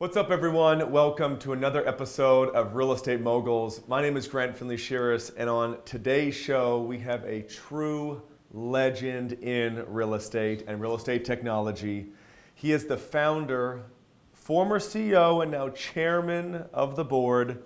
What's up, everyone? Welcome to another episode of Real Estate Moguls. My name is Grant Findlay-Shirras, and on today's show, we have a true legend in real estate and real estate technology. He is the founder, former CEO, and now chairman of the board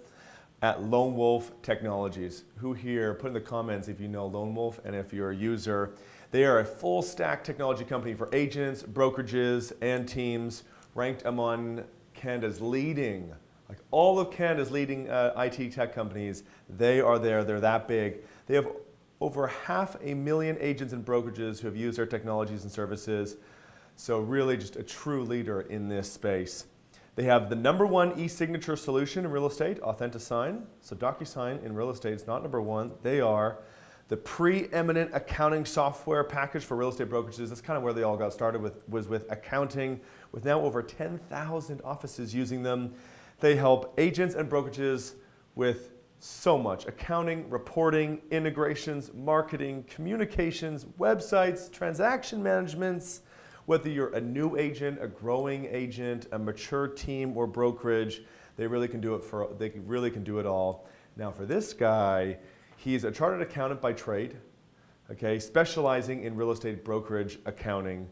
at Lone Wolf Technologies. Who here, put in the comments if you know Lone Wolf and if you're a user. They are a full stack technology company for agents, brokerages, and teams, ranked among Canada's leading, like all of Canada's leading IT tech companies. They are there, they're that big. They have over 500,000 agents and brokerages who have used their technologies and services. So really just a true leader in this space. They have the #1 e-signature solution in real estate, AuthentiSign. So DocuSign in real estate is not #1. They are the preeminent accounting software package for real estate brokerages. That's kind of where they all got started was with accounting, with now over 10,000 offices using them. They help agents and brokerages with so much: accounting, reporting, integrations, marketing, communications, websites, transaction managements. Whether you're a new agent, a growing agent, a mature team, or brokerage, they really can do it all. Now for this guy, he's a chartered accountant by trade, okay, specializing in real estate brokerage accounting,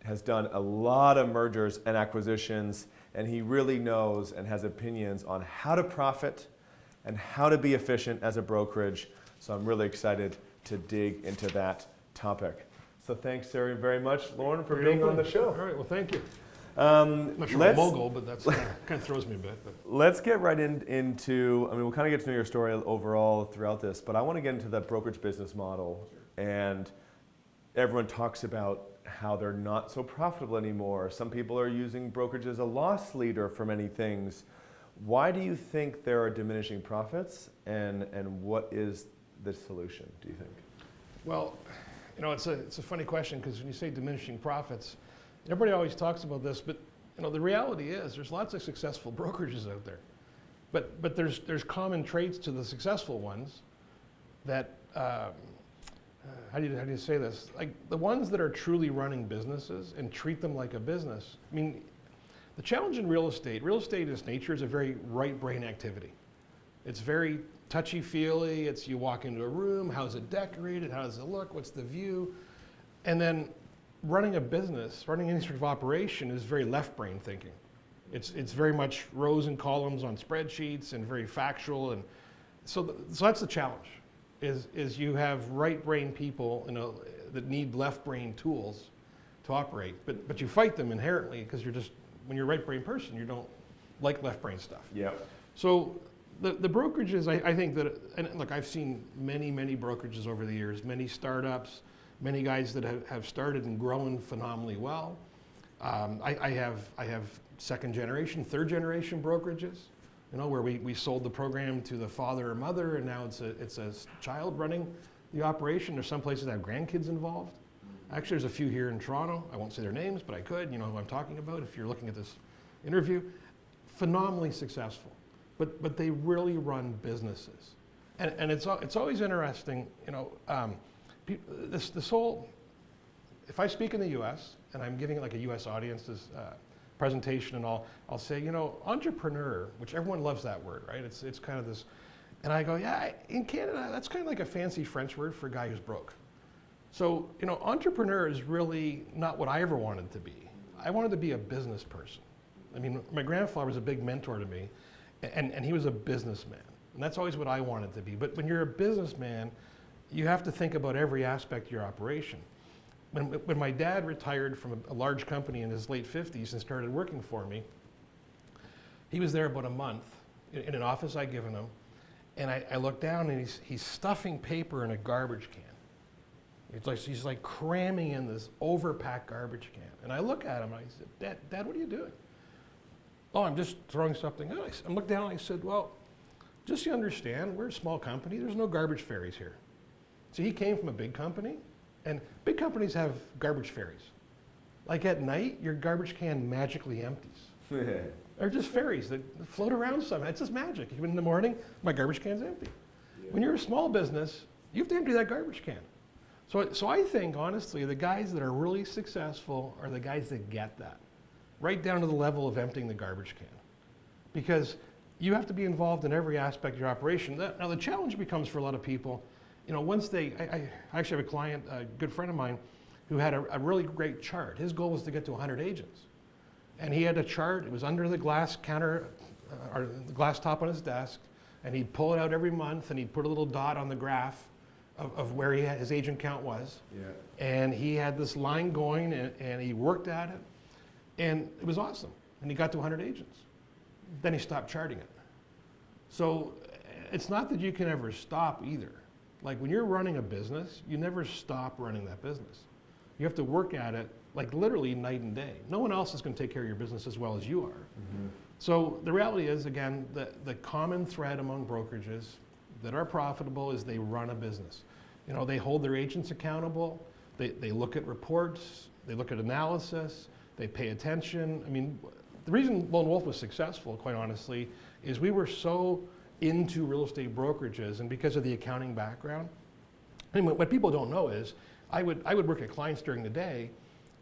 has done a lot of mergers and acquisitions, and he really knows and has opinions on how to profit and how to be efficient as a brokerage. So I'm really excited to dig into that topic. So thanks very much, Lorne, for being on the show. All right, well, thank you. I'm not sure I'm a mogul, but that's kind of throws me a bit. But. Let's get right into, I mean, we'll kind of get to know your story overall throughout this, but I want to get into the brokerage business model. And everyone talks about how they're not so profitable anymore. Some people are using brokerage as a loss leader for many things. Why do you think there are diminishing profits, and what is the solution, do you think? Well, you know, it's a funny question, because when you say diminishing profits, everybody always talks about this, but you know, the reality is there's lots of successful brokerages out there, but there's common traits to the successful ones that how do you say this? Like the ones that are truly running businesses and treat them like a business. I mean, the challenge in real estate in its nature is a very right brain activity. It's very touchy-feely. It's you walk into a room, how's it decorated, how does it look, what's the view? And then running a business, running any sort of operation is very left brain thinking. It's very much rows and columns on spreadsheets and very factual. And so that's the challenge, is you have right brain people, you know, that need left brain tools to operate. But you fight them inherently, because when you're a right brain person, you don't like left brain stuff. Yeah. So the brokerages, I think that, and look, I've seen many brokerages over the years, many startups, many guys that have started and grown phenomenally well. I have second generation, third generation brokerages, you know, where we sold the program to the father or mother, and now it's a child running the operation. There's some places that have grandkids involved. Actually, there's a few here in Toronto. I won't say their names, but I could. You know who I'm talking about if you're looking at this interview. Phenomenally successful. But they really run businesses, and it's always interesting, you know. This whole, if I speak in the U.S. and I'm giving like a U.S. audience this presentation and all, I'll say, you know, entrepreneur, which everyone loves that word, right? It's kind of this, and I go, yeah, in Canada that's kind of like a fancy French word for a guy who's broke. So you know, entrepreneur is really not what I ever wanted to be. I wanted to be a business person. I mean, my grandfather was a big mentor to me. And he was a businessman, and that's always what I wanted to be. But when you're a businessman, you have to think about every aspect of your operation. When my dad retired from a large company in his late 50s and started working for me, he was there about a month in an office I'd given him, and I looked down and he's stuffing paper in a garbage can. He's like cramming in this overpacked garbage can. And I look at him and I said, Dad, what are you doing? Oh, I'm just throwing something out. I looked down and I said, well, just so you understand, we're a small company. There's no garbage fairies here. So he came from a big company, and big companies have garbage fairies. Like at night, your garbage can magically empties. They're just fairies that float around somehow. It's just magic. Even in the morning, my garbage can's empty. Yeah. When you're a small business, you have to empty that garbage can. So I think, honestly, the guys that are really successful are the guys that get that. right down to the level of emptying the garbage can. Because you have to be involved in every aspect of your operation. Now the challenge becomes for a lot of people, once I actually have a client, a good friend of mine, who had a really great chart. His goal was to get to 100 agents. And he had a chart, it was under the glass counter, or the glass top on his desk, and he'd pull it out every month and he'd put a little dot on the graph of where his agent count was. Yeah. And he had this line going and he worked at it, and it was awesome. And he got to 100 agents. Then he stopped charting it. So it's not that you can ever stop either. Like when you're running a business, you never stop running that business. You have to work at it like literally night and day. No one else is going to take care of your business as well as you are. Mm-hmm. So the reality is, again, the common thread among brokerages that are profitable is they run a business. They hold their agents accountable. They look at reports. They look at analysis. They pay attention. I mean, the reason Lone Wolf was successful, quite honestly, is we were so into real estate brokerages, and because of the accounting background. And what people don't know is I would work at clients during the day,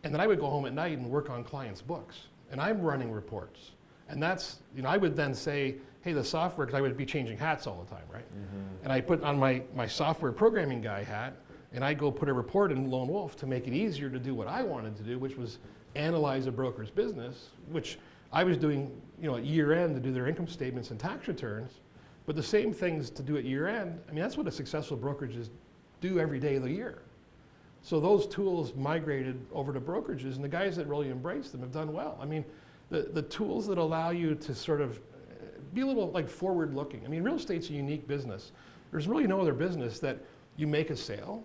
and then I would go home at night and work on clients' books. And I'm running reports. And that's, I would then say, hey, the software, because I would be changing hats all the time, right? Mm-hmm. And I put on my software programming guy hat, and I go put a report in Lone Wolf to make it easier to do what I wanted to do, which was analyze a broker's business, which I was doing, at year end to do their income statements and tax returns. But the same things to do at year end, I mean, that's what a successful brokerages do every day of the year. So those tools migrated over to brokerages, and the guys that really embraced them have done well. I mean, the tools that allow you to sort of be a little like forward looking. I mean, real estate's a unique business. There's really no other business that you make a sale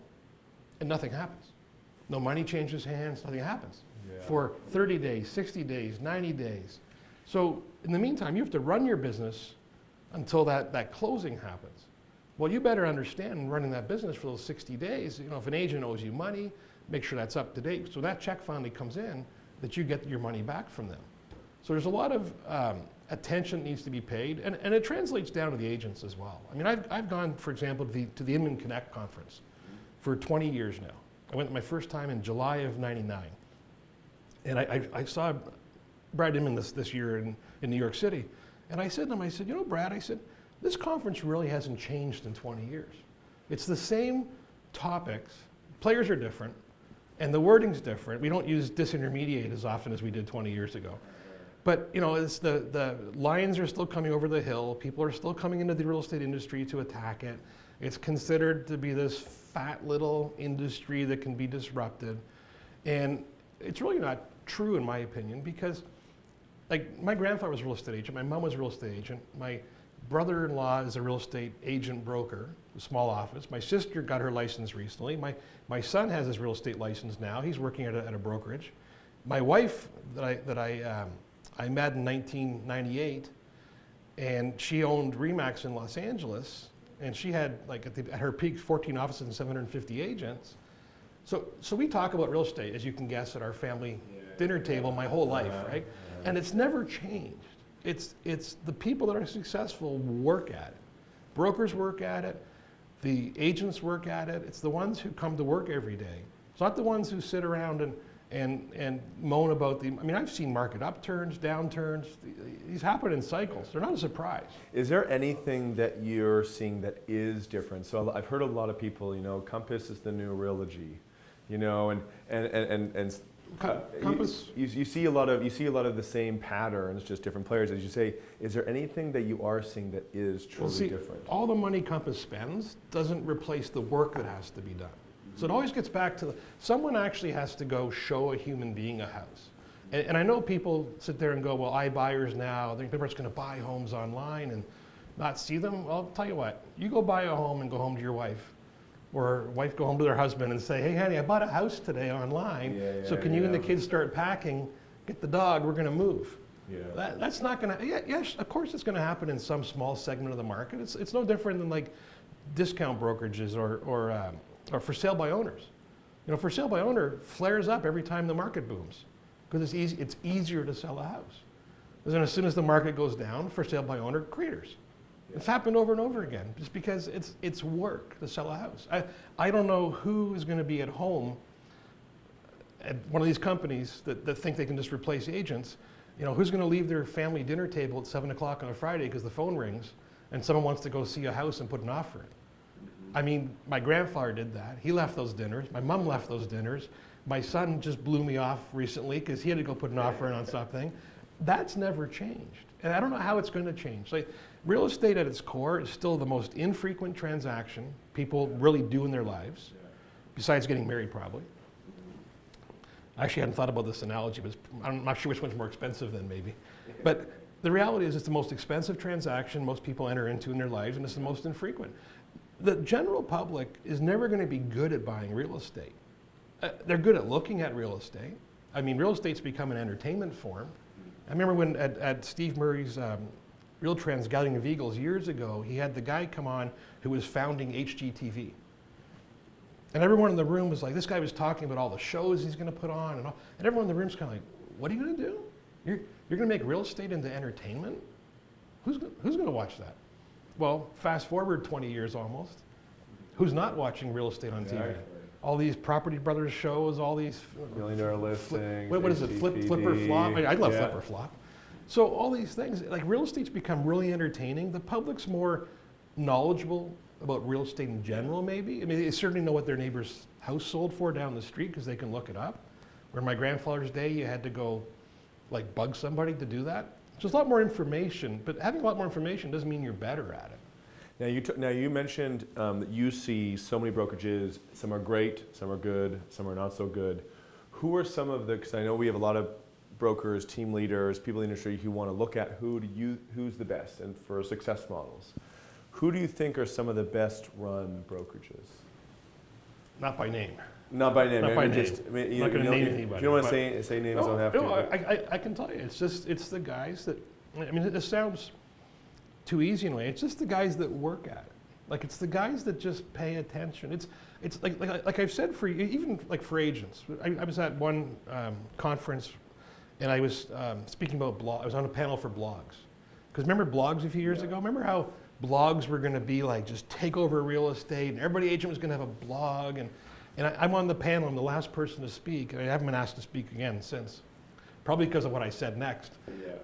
and nothing happens. No money changes hands, nothing happens. Yeah. For 30 days, 60 days, 90 days. So in the meantime, you have to run your business until that closing happens. Well, you better understand running that business for those 60 days, if an agent owes you money, make sure that's up to date. So that check finally comes in, that you get your money back from them. So there's a lot of attention needs to be paid, and it translates down to the agents as well. I mean, I've gone, for example, to the Inman Connect conference for 20 years now. I went my first time in July of '99. And I saw Brad Inman this year in New York City. And I said to him, Brad, I said, this conference really hasn't changed in 20 years. It's the same topics, players are different, and the wording's different. We don't use disintermediate as often as we did 20 years ago. But it's the lions are still coming over the hill. People are still coming into the real estate industry to attack it. It's considered to be this fat little industry that can be disrupted. And it's really not true in my opinion, because like my grandfather was a real estate agent, my mom was a real estate agent, my brother-in-law is a real estate agent broker, a small office. My sister got her license recently. My son has his real estate license now. He's working at a brokerage. My wife that I met in 1998, and she owned Remax in Los Angeles, and she had at her peak 14 offices and 750 agents. So we talk about real estate, as you can guess, at our family dinner table my whole life, right? And it's never changed. It's the people that are successful work at it. Brokers work at it. The agents work at it. It's the ones who come to work every day. It's not the ones who sit around and moan about I mean, I've seen market upturns, downturns. These happen in cycles. They're not a surprise. Is there anything that you're seeing that is different? So I've heard a lot of people, Compass is the new Realogy, and Compass. You see a lot of the same patterns, just different players. As you say, is there anything that you are seeing that is truly different? All the money Compass spends doesn't replace the work that has to be done. So it always gets back to someone actually has to go show a human being a house. And I know people sit there and go, well, iBuyers now, people are just going to buy homes online and not see them. Well, I'll tell you what, you go buy a home and go home to your wife. Or wife go home to their husband and say, hey, honey, I bought a house today online, so can you and the kids start packing, get the dog, we're going to move. Yeah. That's not going to, yes, of course it's going to happen in some small segment of the market. It's no different than like discount brokerages or for sale by owners. For sale by owner flares up every time the market booms because it's easier to sell a house. And then as soon as the market goes down, for sale by owner craters. It's happened over and over again, just because it's work to sell a house. I don't know who is going to be at home at one of these companies that think they can just replace agents, who's going to leave their family dinner table at 7 o'clock on a Friday because the phone rings and someone wants to go see a house and put an offer in? I mean, my grandfather did that. He left those dinners. My mom left those dinners. My son just blew me off recently because he had to go put an offer in on something. That's never changed. And I don't know how it's going to change. Like, real estate at its core is still the most infrequent transaction people really do in their lives, besides getting married probably. I actually hadn't thought about this analogy, but I'm not sure which one's more expensive than maybe. But the reality is it's the most expensive transaction most people enter into in their lives, and it's the most infrequent. The general public is never going to be good at buying real estate. They're good at looking at real estate. I mean, real estate's become an entertainment form. I remember when at Steve Murray's Real Trends Gathering of Eagles years ago, he had the guy come on who was founding HGTV. And everyone in the room was like, this guy was talking about all the shows he's going to put on and all. And everyone in the room's kind of like, what are you going to do? You're going to make real estate into entertainment? Who's going to watch that? Well, fast forward 20 years almost. Who's not watching real estate on TV? Exactly. All these Property Brothers shows, all these Millionaire Listings. what is it? Flipper Flop? I love Flipper Flop. So all these things, like real estate's become really entertaining. The public's more knowledgeable about real estate in general, maybe. I mean, they certainly know what their neighbor's house sold for down the street because they can look it up. Where in my grandfather's day, you had to go like bug somebody to do that. So there's a lot more information, but having a lot more information doesn't mean you're better at it. Now you mentioned that you see so many brokerages. Some are great, some are good, some are not so good. Who are some of the? Because I know we have a lot of brokers, team leaders, people in the industry who want to look at who's the best, and for success models. Who do you think are some of the best run brokerages? Not by name. Not by name. Not by name. Just, I mean, I'm not going to name anybody. If you don't want to say names, don't have to. I can tell you, it's the guys that. I mean, it sounds too easy in a way. It's just the guys that work at it. Like it's the guys that just pay attention. It's like I've said for even like for agents. I was at one conference, and I was speaking about blog. I was on a panel for blogs. Because remember blogs a few years ago? Remember how blogs were going to be like just take over real estate, and everybody agent was going to have a blog, and I'm on the panel. I'm the last person to speak, and I haven't been asked to speak again since. Probably because of what I said next.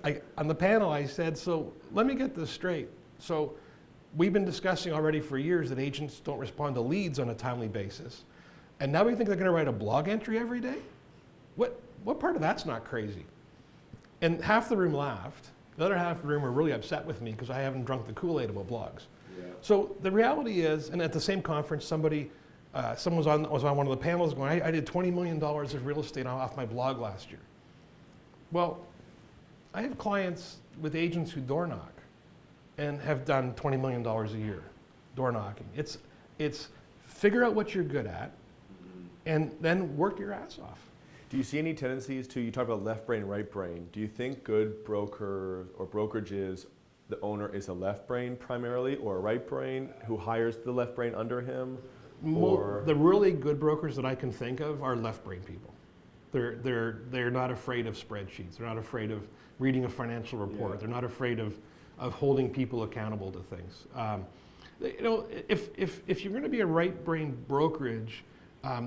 Yeah. On the panel, I said, so let me get this straight. So we've been discussing already for years that agents don't respond to leads on a timely basis. And now we think they're going to write a blog entry every day? What part of that's not crazy? And half the room laughed. The other half of the room were really upset with me because I haven't drunk the Kool-Aid about blogs. Yeah. So the reality is, and at the same conference, someone was on one of the panels going, I did $20 million of real estate off my blog last year. Well, I have clients with agents who door knock and have done $20 million a year door knocking. It's figure out what you're good at and then work your ass off. Do you see any tendencies to, you talk about left brain, right brain. Do you think good broker or brokerages, the owner is a left brain primarily or a right brain who hires the left brain under him? The really good brokers that I can think of are left brain people. They're not afraid of spreadsheets. They're not afraid of reading a financial report. Yeah. They're not afraid of holding people accountable to things. If you're going to be a right brain brokerage,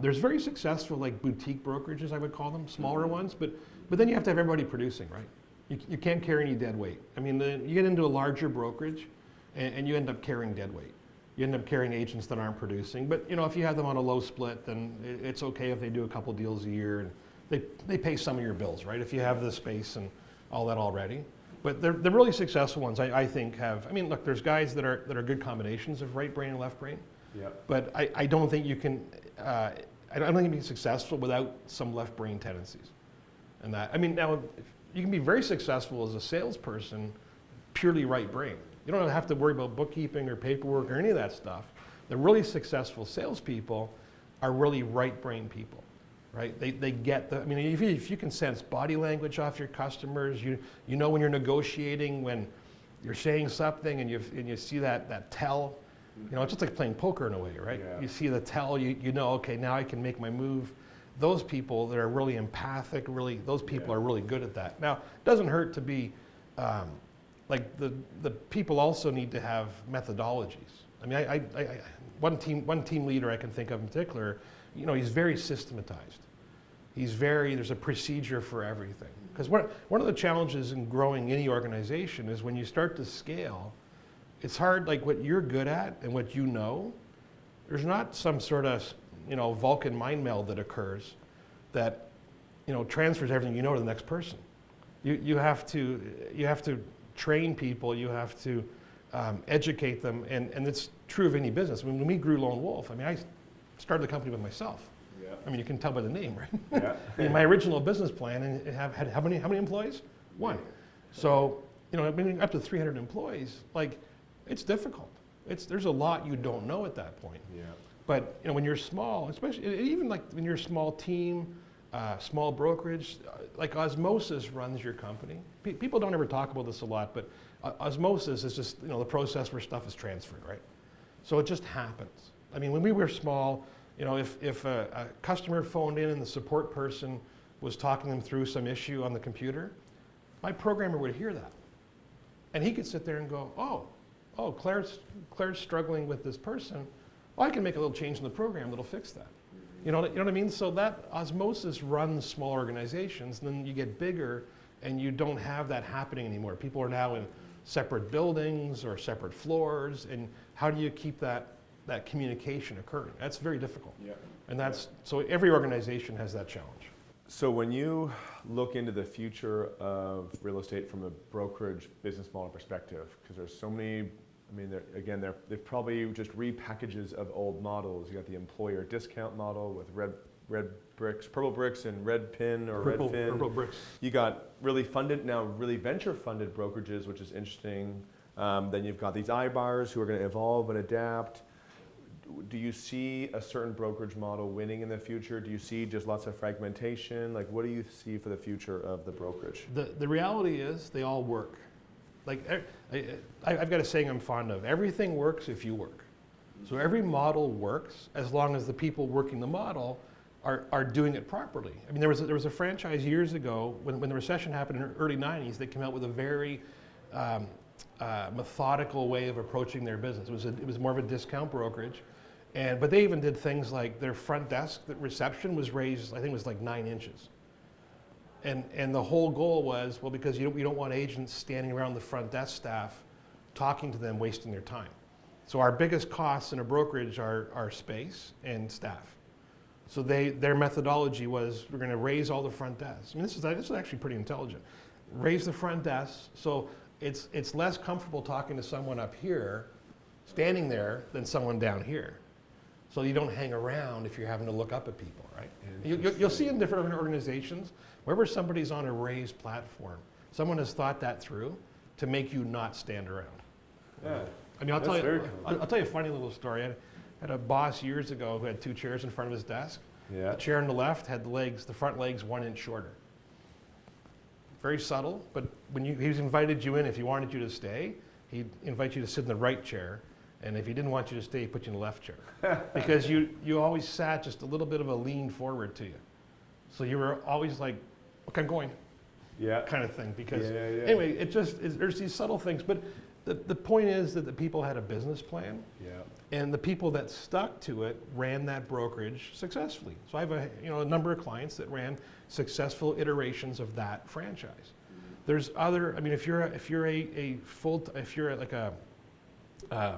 there's very successful like boutique brokerages, I would call them, smaller ones. But then you have to have everybody producing, right? You can't carry any dead weight. I mean, you get into a larger brokerage, and you end up carrying dead weight. You end up carrying agents that aren't producing. But if you have them on a low split, then it's okay if they do a couple deals a year and they pay some of your bills, right? If you have the space and all that already. But the really successful ones, I think, have. I mean, look, there's guys that are good combinations of right brain and left brain. Yeah. But I don't think you can. I don't think you can be successful without some left brain tendencies. And that, I mean, now you can be very successful as a salesperson, purely right brain. You don't have to worry about bookkeeping or paperwork or any of that stuff. The really successful salespeople are really right brain people. Right? They get the, I mean, if you can sense body language off your customers, you know when you're negotiating, when you're saying something and you see that tell, it's just like playing poker in a way, right? Yeah. You see the tell, you know, okay, now I can make my move. Those people that are really empathic, those people are really good at that. Now, it doesn't hurt to be, like the people also need to have methodologies. I mean, one team leader I can think of in particular, he's very systematized. There's a procedure for everything. Because one of the challenges in growing any organization is when you start to scale, it's hard, like what you're good at and what you know, there's not some sort of, Vulcan mind meld that occurs that, transfers everything you know to the next person. You have to train people, you have to educate them, and it's true of any business. When we grew Lone Wolf, I started the company with myself. Yeah. You can tell by the name, right? Yeah. My original business plan had how many employees? One. So, up to 300 employees, it's difficult. There's a lot you don't know at that point. Yeah. But when you're small, especially even when you're a small team, small brokerage, osmosis runs your company. People don't ever talk about this a lot, but osmosis is just the process where stuff is transferred, right? So it just happens. When we were small, if a customer phoned in and the support person was talking them through some issue on the computer, my programmer would hear that, and he could sit there and go, oh, Claire's struggling with this person. Well, I can make a little change in the program that'll fix that. You know what I mean? So that osmosis runs small organizations, and then you get bigger, and you don't have that happening anymore. People are now in separate buildings or separate floors, and how do you keep that communication occurring? That's very difficult. Yeah. And so every organization has that challenge. So when you look into the future of real estate from a brokerage business model perspective, because there's so many, they've probably just repackages of old models. You got the employer discount model with red bricks, purple bricks, and red pin or red fin. Purple bricks. You got really venture funded brokerages, which is interesting. Then you've got these iBars who are going to evolve and adapt. Do you see a certain brokerage model winning in the future? Do you see just lots of fragmentation? What do you see for the future of the brokerage? The reality is they all work. I've got a saying I'm fond of. Everything works if you work. So every model works as long as the people working the model are doing it properly. There was a franchise years ago when the recession happened in the early 90s. They came out with a very methodical way of approaching their business. It was more of a discount brokerage. But they even did things like their front desk, the reception was raised, I think it was 9 inches. And the whole goal was, because you don't want agents standing around the front desk staff talking to them, wasting their time. So our biggest costs in a brokerage are space and staff. So their methodology was, we're going to raise all the front desks. This is actually pretty intelligent. Raise the front desk, so it's less comfortable talking to someone up here, standing there, than someone down here. So you don't hang around if you're having to look up at people, right? You'll see in different organizations, wherever somebody's on a raised platform, someone has thought that through to make you not stand around. Yeah. I'll tell you a funny little story. I had a boss years ago who had 2 chairs in front of his desk. Yeah. The chair on the left had the front legs 1 inch shorter. Very subtle, but when he's invited you in, if he wanted you to stay, he'd invite you to sit in the right chair. And if he didn't want you to stay, he put you in the left chair. Because you always sat just a little bit of a lean forward to you. So you were always like, okay, I'm going. Yeah. Kind of thing. Because anyway, there's these subtle things. But the point is that the people had a business plan. Yeah. And the people that stuck to it ran that brokerage successfully. So I have a number of clients that ran successful iterations of that franchise. Mm-hmm. There's other, if you're like a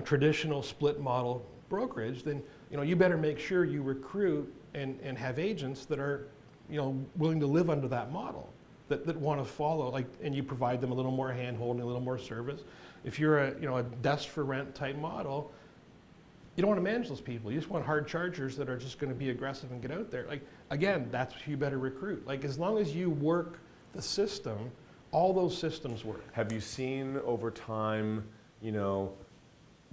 traditional split model brokerage, then you better make sure you recruit and have agents that are willing to live under that model, that want to follow, and you provide them a little more hand-holding, a little more service. If you're a desk for rent type model, you don't want to manage those people. You just want hard chargers that are just going to be aggressive and get out there. Again, that's what you better recruit. As long as you work the system, all those systems work. Have you seen over time,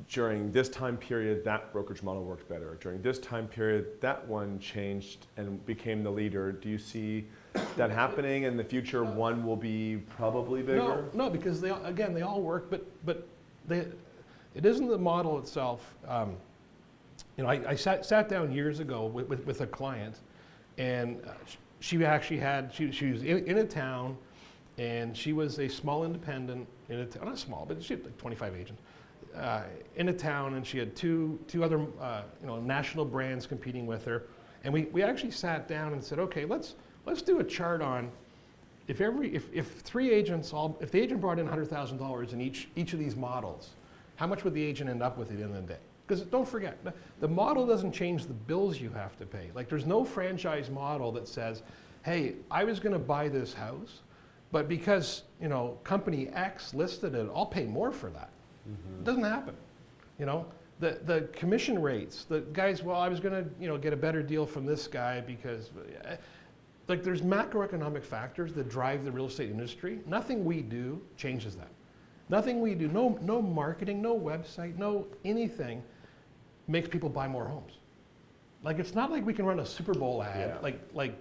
during this time period, that brokerage model worked better. During this time period, that one changed and became the leader. Do you see that happening in the future? One will be probably bigger? No, because they all work, but it isn't the model itself. I sat down years ago with a client, and she actually she was in a town, and she was a small independent, not small, but she had 25 agents. In a town, and she had two other national brands competing with her, And we actually sat down and said, okay, let's do a chart on if three agents if the agent brought in $100,000 in each of these models, how much would the agent end up with at the end of the day? Because don't forget, the model doesn't change the bills you have to pay. Like there's no franchise model that says, hey, I was going to buy this house, but because company X listed it, I'll pay more for that. It doesn't happen. The commission rates, the guys, well, I was going to get a better deal from this guy because, like there's macroeconomic factors that drive the real estate industry. Nothing we do changes that. Nothing we do, no marketing, no website, no anything makes people buy more homes. Like it's not like we can run a Super Bowl ad, like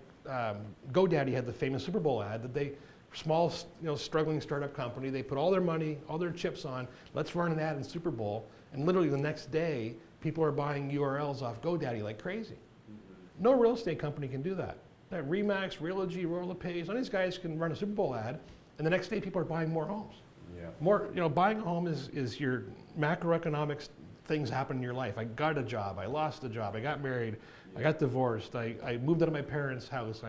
GoDaddy had the famous Super Bowl ad that they, small, struggling startup company, they put all their money, all their chips on, let's run an ad in Super Bowl, and literally the next day, people are buying URLs off GoDaddy like crazy. No real estate company can do that. Remax, Realogy, Royal LePage, none of these guys can run a Super Bowl ad, and the next day people are buying more homes. More, buying a home is your macroeconomics things happen in your life. I got a job, I lost a job, I got married, I got divorced, I moved out of my parents' house,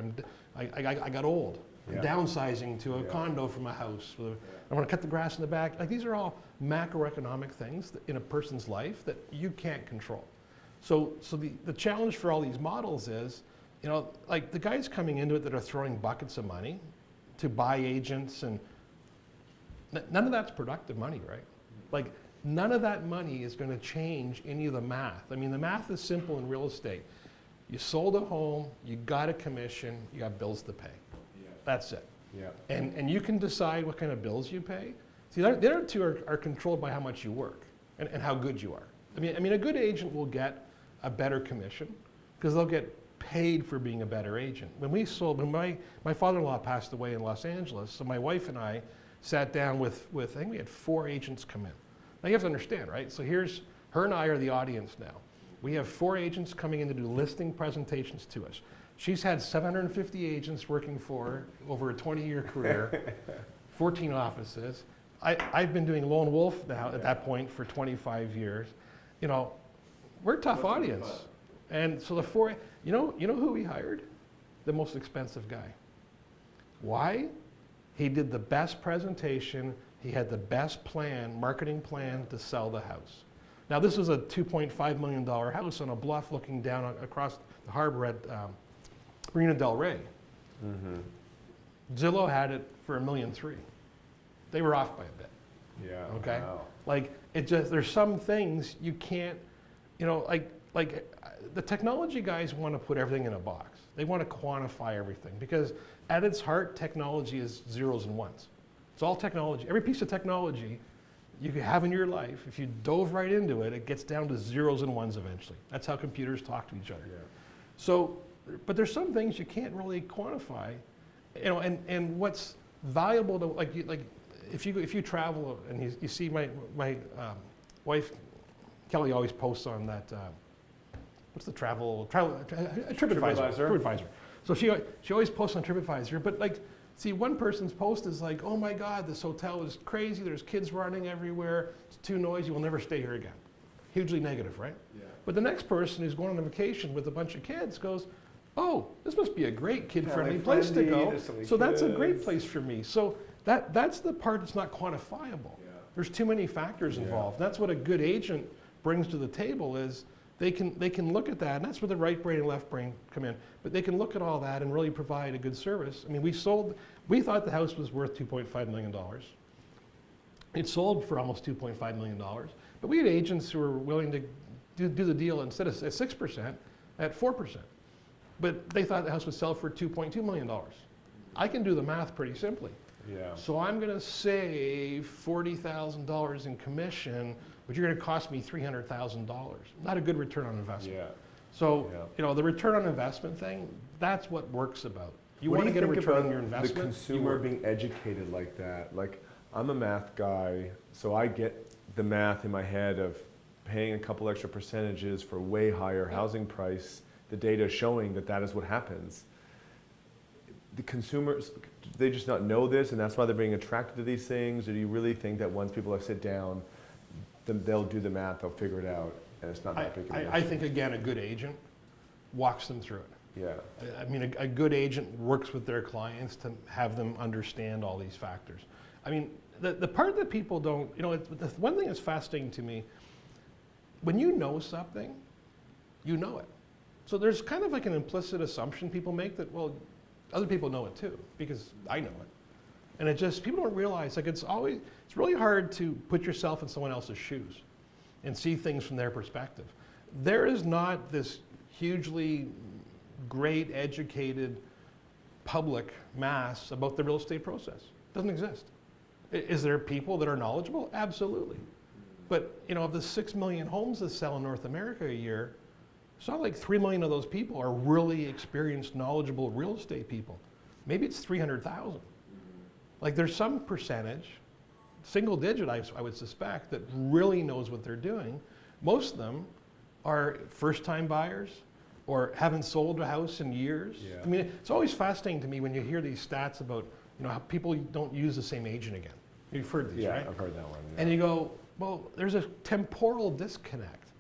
I got old. I'm downsizing to a condo from a house. I want to cut the grass in the back. Like these are all macroeconomic things in a person's life that you can't control. So the challenge for all these models is, like the guys coming into it that are throwing buckets of money to buy agents, and none of that's productive money, right? Like none of that money is going to change any of the math. I mean, the math is simple in real estate. You sold a home, you got a commission, you got bills to pay. That's it. And you can decide what kind of bills you pay. See, the other two are controlled by how much you work and how good you are. I mean, a good agent will get a better commission because they'll get paid for being a better agent. When my father-in-law passed away in Los Angeles, so my wife and I sat down with I think we had 4 agents come in. Now you have to understand, right? So here's, her and I are the audience now. We have 4 agents coming in to do listing presentations to us. She's had 750 agents working for her over a 20-year career, 14 offices. I've been doing lone wolf now at that point for 25 years. We're a tough audience. And so the 4, you know who we hired? The most expensive guy. Why? He did the best presentation. He had the best marketing plan to sell the house. Now this was a $2.5 million house on a bluff looking down across the harbor at Marina Del Rey. Zillow had it for $1.3 million. They were off by a bit. Okay. Wow. Like there's some things you can't, like the technology guys want to put everything in a box. They want to quantify everything because at its heart, technology is zeros and ones. It's all technology. Every piece of technology you have in your life, if you dove right into it, it gets down to zeros and ones eventually. That's how computers talk to each other. So, but there's some things you can't really quantify, and what's valuable to like if you travel and you see my wife Kelly always posts on that what's the travel TripAdvisor. So she always posts on TripAdvisor, but like see one person's post is like, oh my God, this hotel is crazy. There's kids running everywhere. It's too noisy. We'll never stay here again. Hugely negative, right? But the next person who's going on a vacation with a bunch of kids goes, oh, this must be a great kid-friendly place to go. So that's a great place for me. So that's the part that's not quantifiable. There's too many factors involved. That's what a good agent brings to the table is they can look at that, and that's where the right brain and left brain come in. But they can look at all that and really provide a good service. I mean, we thought the house was worth $2.5 million. It sold for almost $2.5 million. But we had agents who were willing to do the deal instead of at 6%, at 4%. But they thought the house would sell for $2.2 million. I can do the math pretty simply. So I'm going to save $40,000 in commission, but you're going to cost me $300,000. Not a good return on investment. So the return on investment thing, that's what work's about. You want to get a return on your investment. The consumer being educated like that. Like I'm a math guy, so I get the math in my head of paying a couple extra percentages for way higher housing price. The data showing that is what happens. The consumers, they just not know this, and that's why they're being attracted to these things? Or do you really think that once people sit down, then they'll do the math, they'll figure it out, and it's not that big of an issue? I think, again, a good agent walks them through it. Yeah. I mean, a good agent works with their clients to have them understand all these factors. I mean, the part that people don't, the one thing that's fascinating to me, when you know something, you know it. So there's kind of like an implicit assumption people make that, well, other people know it too, because I know it. And it just, people don't realize, like it's really hard to put yourself in someone else's shoes and see things from their perspective. There is not this hugely great educated public mass about the real estate process. It doesn't exist. Is there people that are knowledgeable? Absolutely. But of the 6 million homes that sell in North America a year, it's not like 3 million of those people are really experienced, knowledgeable real estate people. Maybe it's 300,000. Like there's some percentage, single digit I would suspect, that really knows what they're doing. Most of them are first-time buyers or haven't sold a house in years. Yeah. I mean, it's always fascinating to me when you hear these stats about how people don't use the same agent again. You've heard these, right? Yeah, I've heard that one. Yeah. And you go, well, there's a temporal disconnect.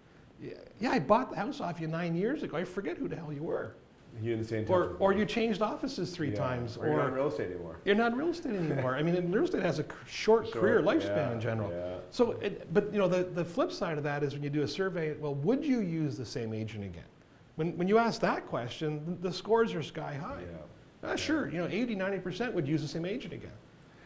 Yeah, I bought the house off you 9 years ago. I forget who the hell you were. You didn't stay in touch with Or them. you changed offices three times. Or you're not in real estate anymore. You're not in real estate anymore. I mean, real estate has a short career lifespan in general. Yeah. So, but the flip side of that is when you do a survey, well, would you use the same agent again? When you ask that question, the scores are sky high. Yeah. Sure, 80, 90% would use the same agent again.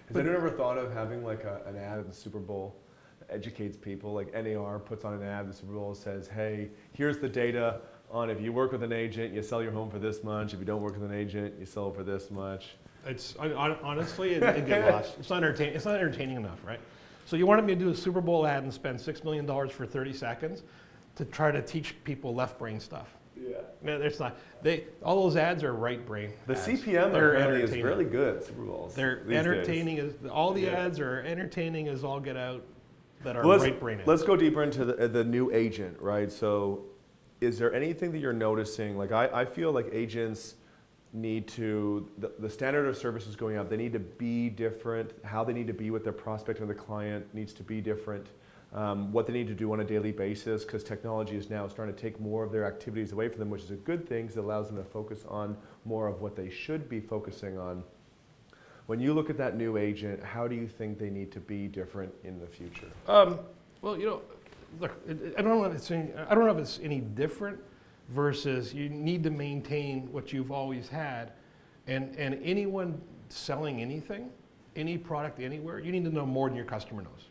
Has anyone ever thought of having like an ad at the Super Bowl that educates people? Like NAR puts on an ad at the Super Bowl and says, hey, here's the data on if you work with an agent, you sell your home for this much. If you don't work with an agent, you sell it for this much. It's honestly, it get lost. It's not entertaining enough, right? So you wanted me to do a Super Bowl ad and spend $6 million for 30 seconds to try to teach people left brain stuff. Yeah. Man, there's not. All those ads are right brain. The ads. CPM They're apparently is entertaining. really good at Super Bowls. They're these entertaining. days. All the Yeah. ads are entertaining as all get out that are Well, right brain ads. Let's go deeper into the new agent, right? So is there anything that you're noticing? Like I feel like agents need to, the standard of service is going up. They need to be different. How they need to be with their prospect and the client needs to be different. What they need to do on a daily basis, because technology is now starting to take more of their activities away from them, which is a good thing because it allows them to focus on more of what they should be focusing on. When you look at that new agent, how do you think they need to be different in the future? Well, look, I don't know if it's any different versus you need to maintain what you've always had, and anyone selling anything, any product anywhere, you need to know more than your customer knows.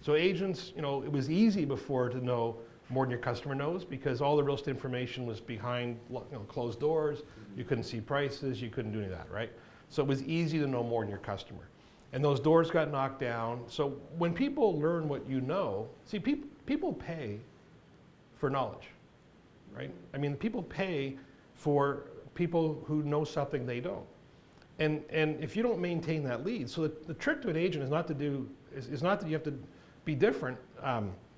So agents, it was easy before to know more than your customer knows because all the real estate information was behind closed doors. You couldn't see prices. You couldn't do any of that, right? So it was easy to know more than your customer. And those doors got knocked down. So when people learn what you know, see, people pay for knowledge, right? I mean, people pay for people who know something they don't. And if you don't maintain that lead, so the trick to an agent is not that you have to be different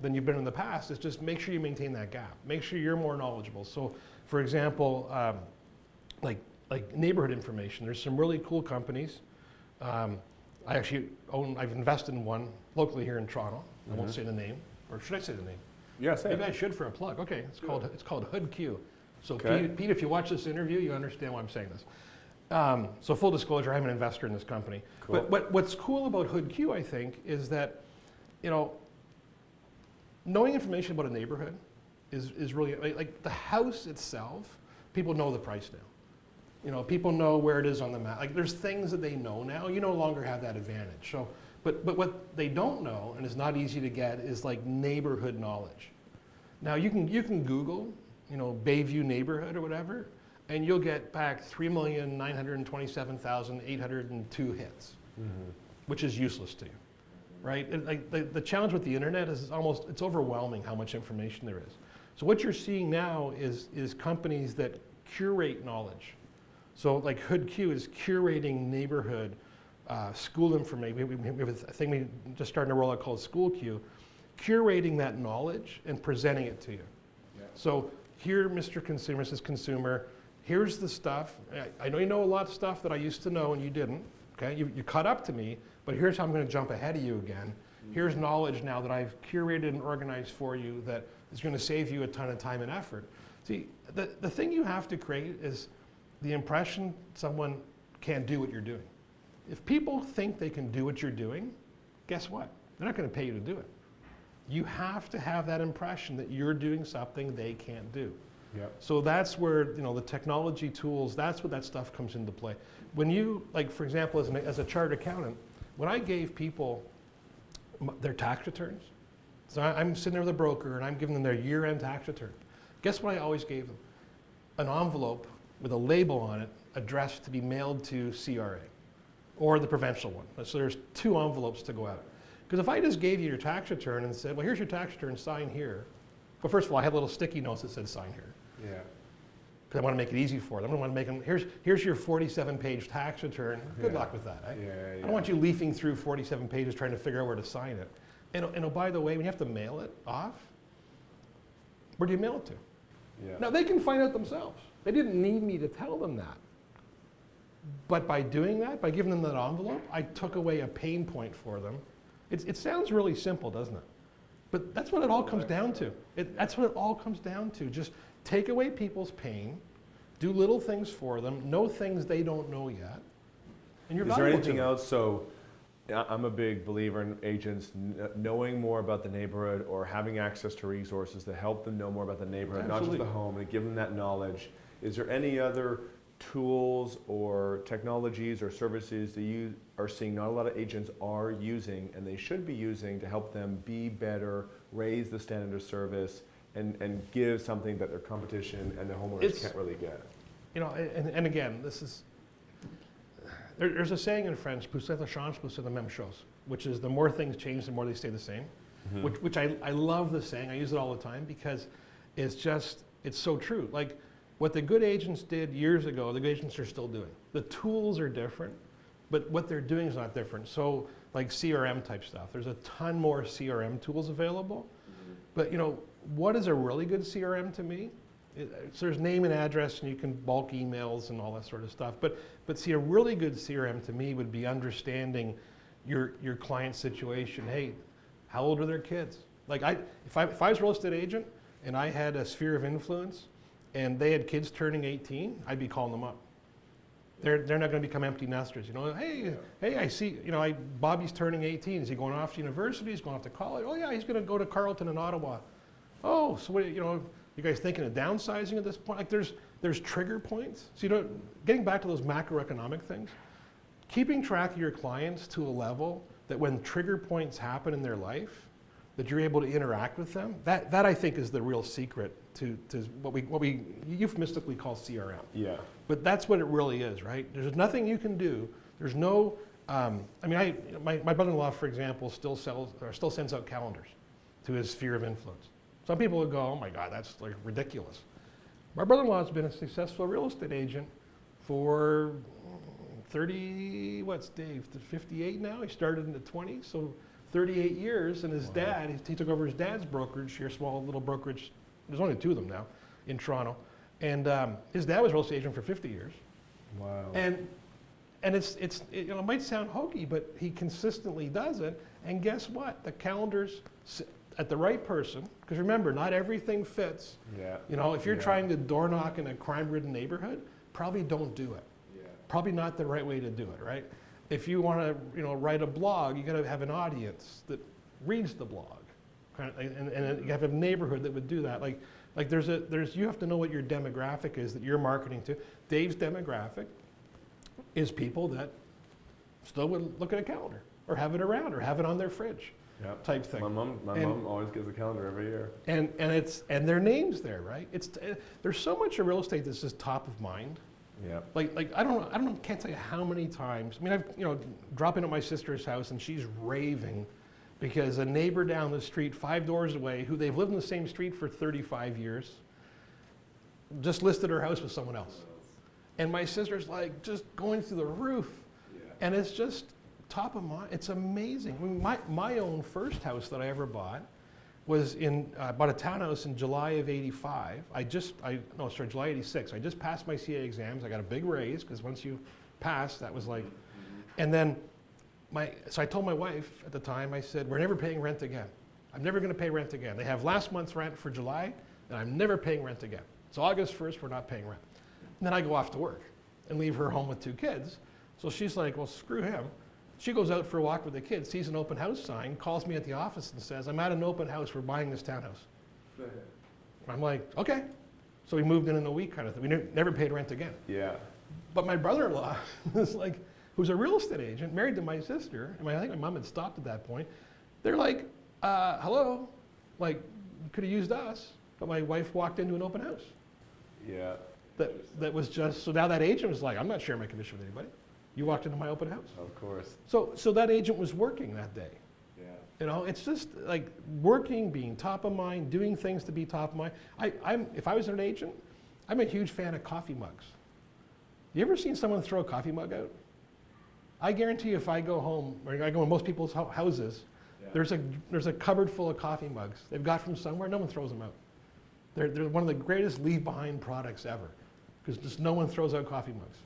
than you've been in the past. It's just make sure you maintain that gap. Make sure you're more knowledgeable. So, for example, like neighborhood information. There's some really cool companies. I've invested in one locally here in Toronto. I won't say the name, or should I say the name? Yeah, say Maybe it. I should for a plug. Okay, it's called Hood Q. So Okay. Pete, if you watch this interview, you understand why I'm saying this. So full disclosure, I'm an investor in this company. Cool. But what's cool about Hood Q, I think, is that knowing information about a neighborhood is really, like the house itself, people know the price now. People know where it is on the map. Like there's things that they know now. You no longer have that advantage. So, but what they don't know, and is not easy to get, is like neighborhood knowledge. Now you can Google, Bayview neighborhood or whatever, and you'll get back 3,927,802 hits, which is useless to you, right? And like the challenge with the internet is it's overwhelming how much information there is. So what you're seeing now is companies that curate knowledge. So like Hood Q is curating neighborhood, school information. We have a thing we just starting to roll out called School Q, curating that knowledge and presenting it to you. Yeah. So here, Mr. Consumer, Mrs. Consumer, here's the stuff. I know you know a lot of stuff that I used to know and you didn't. Okay, you caught up to me, but here's how I'm going to jump ahead of you again. Here's knowledge now that I've curated and organized for you that is going to save you a ton of time and effort. See, the thing you have to create is the impression someone can't do what you're doing. If people think they can do what you're doing, guess what? They're not going to pay you to do it. You have to have that impression that you're doing something they can't do. Yep. So that's where the technology tools, that's where that stuff comes into play. When you, like for example, as a chartered accountant, when I gave people their tax returns, so I'm sitting there with a broker and I'm giving them their year-end tax return. Guess what I always gave them? An envelope with a label on it addressed to be mailed to CRA or the provincial one. So there's 2 envelopes to go out. Because if I just gave you your tax return and said, well, here's your tax return, sign here. Well, first of all, I had little sticky notes that said sign here. Yeah. Because I want to make it easy for them. I want to make them, here's your 47-page tax return. Good luck with that. I don't want you leafing through 47 pages trying to figure out where to sign it. And oh, by the way, when you have to mail it off, where do you mail it to? Yeah. Now, they can find out themselves. They didn't need me to tell them that. But by doing that, by giving them that envelope, I took away a pain point for them. It sounds really simple, doesn't it? But that's what it all comes down to. That's what it all comes down to. Just take away people's pain, do little things for them, know things they don't know yet, and you're valuable to them. Is there anything else? So I'm a big believer in agents knowing more about the neighborhood or having access to resources to help them know more about the neighborhood, Absolutely. not just the home, and give them that knowledge. Is there any other tools or technologies or services that you are seeing not a lot of agents are using and they should be using to help them be better, raise the standard of service, and give something that their competition and their homeowners can't really get? And again, this is, there's a saying in French, plus ça change, plus c'est la même chose, which is the more things change, the more they stay the same, which I love the saying. I use it all the time because it's so true. Like, what the good agents did years ago, the good agents are still doing. The tools are different, but what they're doing is not different. So like CRM type stuff, there's a ton more CRM tools available. But what is a really good CRM to me? So there's name and address and you can bulk emails and all that sort of stuff. But see, a really good CRM to me would be understanding your client's situation. Hey, how old are their kids? Like if I was a real estate agent and I had a sphere of influence, and they had kids turning 18, I'd be calling them up. They're not going to become empty nesters. Hey, I see, Bobby's turning 18. Is he going off to university? He's going off to college? Oh yeah, he's going to go to Carleton in Ottawa. Oh, so what, you guys thinking of downsizing at this point? Like there's trigger points. So getting back to those macroeconomic things, keeping track of your clients to a level that when trigger points happen in their life, that you're able to interact with them, that I think is the real secret to what we euphemistically call CRM. Yeah. But that's what it really is, right? There's nothing you can do. There's no, my brother-in-law, for example, still sends out calendars to his sphere of influence. Some people would go, oh my God, that's like ridiculous. My brother-in-law has been a successful real estate agent for 30, what's Dave, 58 now? He started in the 20s, so 38 years, and his dad, he took over his dad's brokerage here, small little brokerage. There's only 2 of them now in Toronto. And his dad was a real estate agent for 50 years. Wow. And it might sound hokey, but he consistently does it. And guess what? The calendar's at the right person, because remember, not everything fits. Yeah. If you're trying to door knock in a crime-ridden neighborhood, probably don't do it. Yeah. Probably not the right way to do it, right? If you want to, write a blog, you got to have an audience that reads the blog, and you have a neighborhood that would do that. Like you have to know what your demographic is that you're marketing to. Dave's demographic is people that still would look at a calendar or have it around or have it on their fridge, type thing. My mom always gets a calendar every year. And their name's there, right? There's so much of real estate that's just top of mind. Yeah. Like can't tell you how many times. I mean, I've drop in at my sister's house and she's raving because a neighbor down the street, 5 doors away, who they've lived in the same street for 35 years, just listed her house with someone else. And my sister's like just going through the roof. Yeah. And it's just top of mind. It's amazing. I mean, my own first house that I ever bought was bought a townhouse in July of '85. July '86. I just passed my CA exams. I got a big raise because once you pass, that was like, and then so I told my wife at the time, I said, we're never paying rent again. I'm never going to pay rent again. They have last month's rent for July, and I'm never paying rent again. It's August 1st, we're not paying rent. And then I go off to work and leave her home with 2 kids. So she's like, well, screw him. She goes out for a walk with the kids, sees an open house sign, calls me at the office and says, I'm at an open house, we're buying this townhouse. I'm like, okay. So we moved in a week kind of thing. We never paid rent again. Yeah. But my brother-in-law was like, who's a real estate agent, married to my sister, and I think my mom had stopped at that point. They're like, hello, like, you could have used us, but my wife walked into an open house. Yeah. That was just, so now that agent was like, I'm not sharing my commission with anybody. You walked into my open house. Of course. So that agent was working that day. Yeah. You know, it's just like working, being top of mind, doing things to be top of mind. If I was an agent, I'm a huge fan of coffee mugs. You ever seen someone throw a coffee mug out? I guarantee you if I go home, or I go in most people's houses, there's a cupboard full of coffee mugs they've got from somewhere, no one throws them out. They're one of the greatest leave behind products ever, because just no one throws out coffee mugs.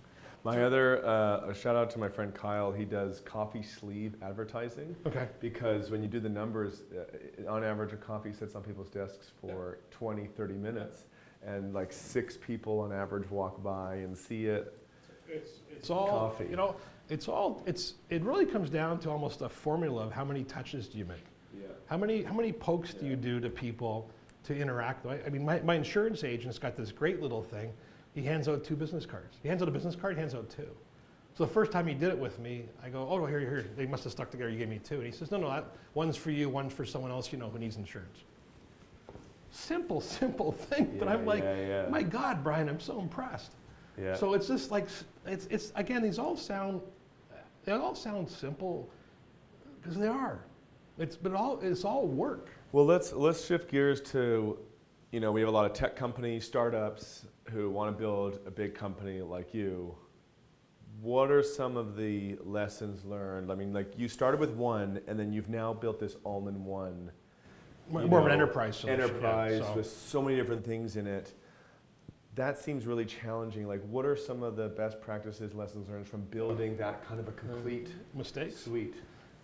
My other, a shout out to my friend Kyle, he does coffee sleeve advertising. Okay. Because when you do the numbers, on average a coffee sits on people's desks for 20, 30 minutes, and like 6 people on average walk by and see it. It's all coffee. You know, it really comes down to almost a formula of how many touches do you make. Yeah. How many pokes do you do to people to interact? I mean, my insurance agent's got this great little thing. He hands out 2 business cards. He hands out a business card, he hands out 2. So the first time he did it with me, I go, oh, here, they must have stuck together, you gave me 2. And he says, no, one's for you, one's for someone else you know who needs insurance. Simple thing, but I'm like, my God, Brian, I'm so impressed. Yeah. So it's just like, it's again, they all sound simple, because they are. It's all work. Well, let's shift gears to, we have a lot of tech companies, startups who want to build a big company like you. What are some of the lessons learned? I mean, like you started with one, and then you've now built this all-in-one. More of an enterprise solution. Enterprise with so many different things in it. That seems really challenging. Like, what are some of the best practices, lessons learned from building that kind of a complete mistakes? Suite?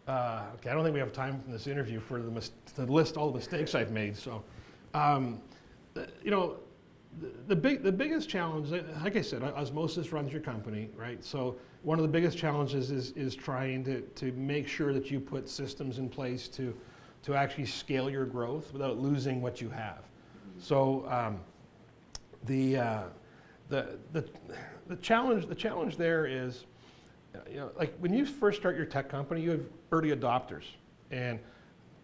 Okay, I don't think we have time in this interview to list all the mistakes I've made. So, the biggest challenge, like I said, osmosis runs your company, right? So one of the biggest challenges is trying to make sure that you put systems in place to actually scale your growth without losing what you have. So the challenge there is, like when you first start your tech company, you have early adopters, and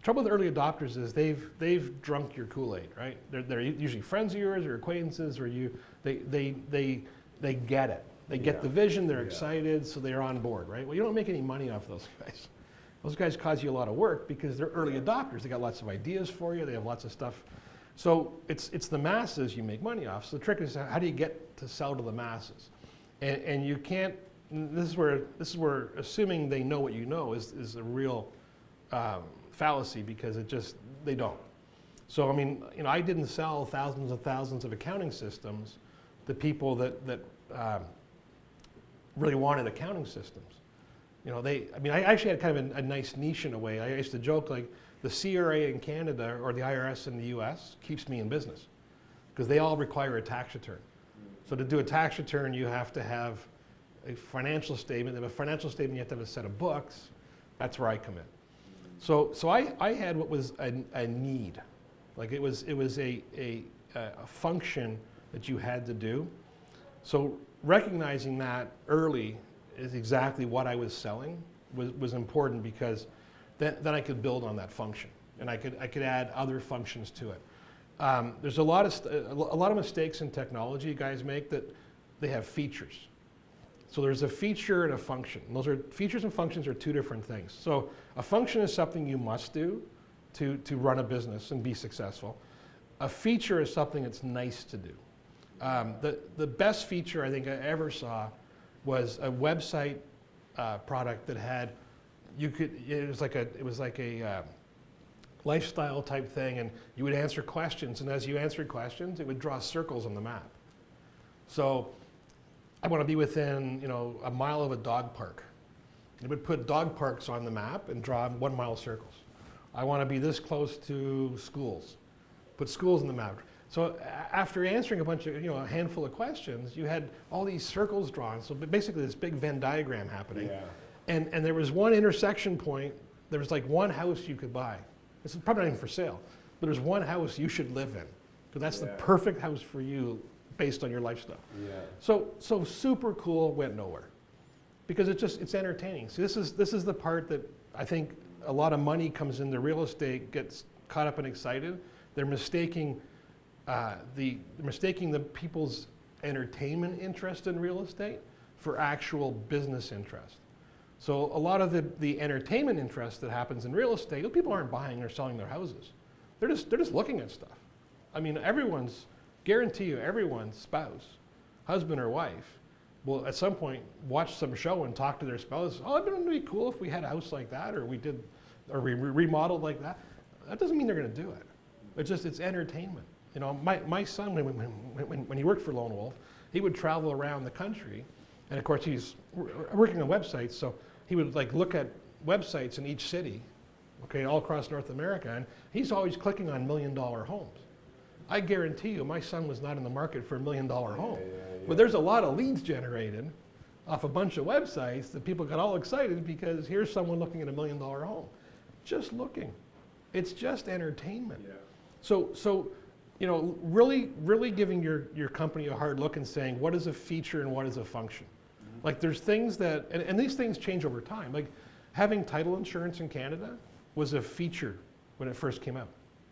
trouble with early adopters is they've drunk your Kool-Aid, right? They're usually friends of yours or acquaintances, or they get it. They get the vision, they're excited, so they're on board, right? Well, you don't make any money off those guys. Those guys cause you a lot of work because they're early adopters. They got lots of ideas for you. They have lots of stuff. So it's the masses you make money off. So the trick is, how do you get to sell to the masses? And you can't. This is where assuming they know what you know is a real fallacy, because they don't. So I mean, I didn't sell thousands and thousands of accounting systems to people that really wanted accounting systems. I actually had kind of a nice niche in a way. I used to joke, like, the CRA in Canada or the IRS in the US keeps me in business, because they all require a tax return. So to do a tax return, you have to have a financial statement. If a financial statement, you have to have a set of books. That's where I come in. So I had what was a need. Like it was a function that you had to do. So recognizing that early is exactly what I was selling was important, because then I could build on that function, and I could add other functions to it. There's a lot of mistakes in technology guys make, that they have features. So there's a feature and a function. And features and functions are 2 different things. So a function is something you must do to run a business and be successful. A feature is something that's nice to do. The best feature I think I ever saw was a website product that had, it was like a lifestyle type thing, and you would answer questions, and as you answered questions, it would draw circles on the map. So I want to be within a mile of a dog park. It would put dog parks on the map and draw 1 mile circles. I want to be this close to schools. Put schools on the map. So after answering a bunch of, a handful of questions, you had all these circles drawn. So basically this big Venn diagram happening. Yeah. And there was one intersection point. There was like one house you could buy. This is probably not even for sale, but there's one house you should live in, because that's the perfect house for you based on your lifestyle. Yeah. So super cool, went nowhere, because it's entertaining. So this is the part that I think a lot of money comes into real estate, gets caught up and excited. They're mistaking the people's entertainment interest in real estate for actual business interest. So a lot of the entertainment interest that happens in real estate, people aren't buying or selling their houses. They're just looking at stuff. I mean, guarantee you, everyone's spouse, husband or wife, will at some point watch some show and talk to their spouse. Oh, it'd be cool if we had a house like that, or we remodeled like that. That doesn't mean they're going to do it. It's entertainment. My son, when he worked for Lone Wolf, he would travel around the country, and of course he's working on websites, so he would look at websites in each city, all across North America, and he's always clicking on $1 million homes. I guarantee you, my son was not in the market for $1 million home, but there's a lot of leads generated off a bunch of websites that people got all excited because here's someone looking at $1 million home, just looking. It's just entertainment. Yeah. So really giving your company a hard look and saying what is a feature and what is a function. Like there's things that, and these things change over time. Like having title insurance in Canada was a feature when it first came out.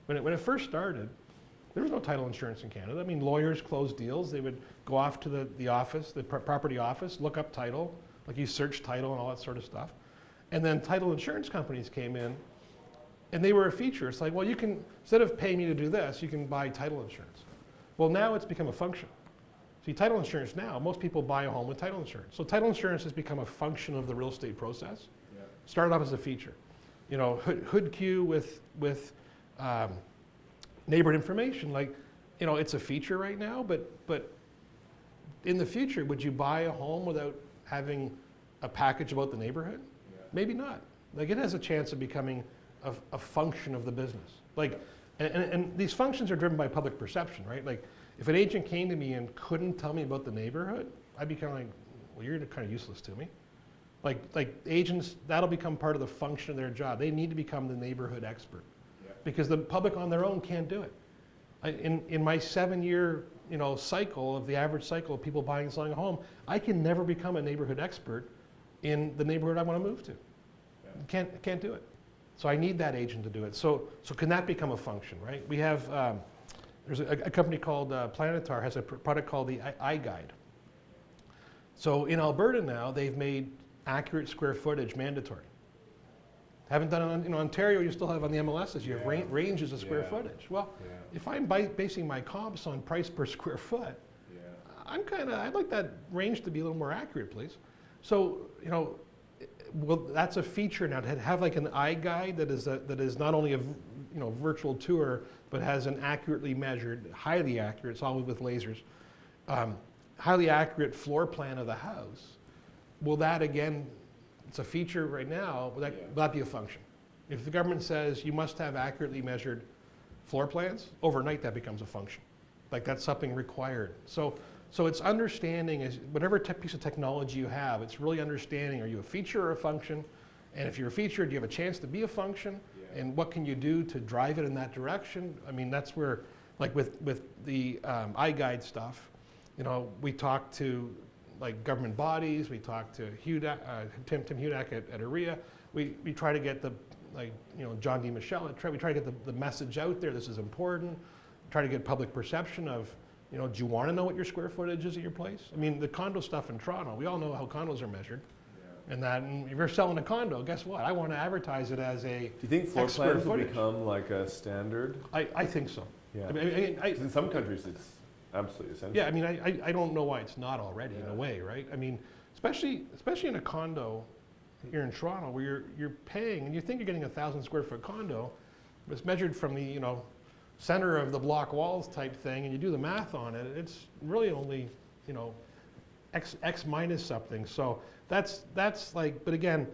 When it first started, there was no title insurance in Canada. I mean, lawyers closed deals. They would go off to the office, the property office, look up title, like you search title and all that sort of stuff. And then title insurance companies came in, and they were a feature. It's like, well, you can, instead of paying me to do this, you can buy title insurance. Well, now it's become a function. See, title insurance now, most people buy a home with title insurance. So title insurance has become a function of the real estate process. Yeah. Started off as a feature. Hood queue with neighborhood information, it's a feature right now, but in the future, would you buy a home without having a package about the neighborhood? Yeah. Maybe not. It has a chance of becoming a function of the business. And these functions are driven by public perception, right? Like, if an agent came to me and couldn't tell me about the neighborhood, I'd be kind of like, well, you're kind of useless to me. Like agents, that'll become part of the function of their job. They need to become the neighborhood expert, because the public on their own can't do it. In my 7-year cycle of the average cycle of people buying and selling a home, I can never become a neighborhood expert in the neighborhood I want to move to. Yeah. Can't do it. So I need that agent to do it. So can that become a function, right? We have, there's a company called Planetar has a product called the iGuide. So in Alberta now, they've made accurate square footage mandatory. Haven't done it in Ontario, you still have on the MLSs, you have ranges of square footage. Well, if I'm basing my comps on price per square foot, I'd like that range to be a little more accurate, please. So, well, that's a feature now, to have like an iGuide that is not only a virtual tour, but has an accurately measured, highly accurate, it's always with lasers, highly accurate floor plan of the house. Will that, again, it's a feature right now, will that be a function? If the government says you must have accurately measured floor plans, overnight that becomes a function. Like that's something required. So it's understanding, is whatever piece of technology you have, it's really understanding, are you a feature or a function? And if you're a feature, do you have a chance to be a function? Yeah. And what can you do to drive it in that direction? I mean, that's where, like with the iGuide stuff, we talk to like government bodies, we talk to Tim Hudak at AREA. We try to get John D. Michel, we try to get the message out there, this is important. Try to get public perception of, do you want to know what your square footage is at your place? I mean, the condo stuff in Toronto, we all know how condos are measured. Yeah. And if you're selling a condo, guess what? I want to advertise it as a Do you think floor plans will become like a standard? I think so. Yeah. In some countries, it's absolutely essential. Yeah, I mean, I don't know why it's not already in a way, right? I mean, especially in a condo here in Toronto where you're paying, and you think you're getting a 1,000 square foot condo, but it's measured from the, center of the block walls type thing, and you do the math on it, it's really only, X minus something. So that's like, but again,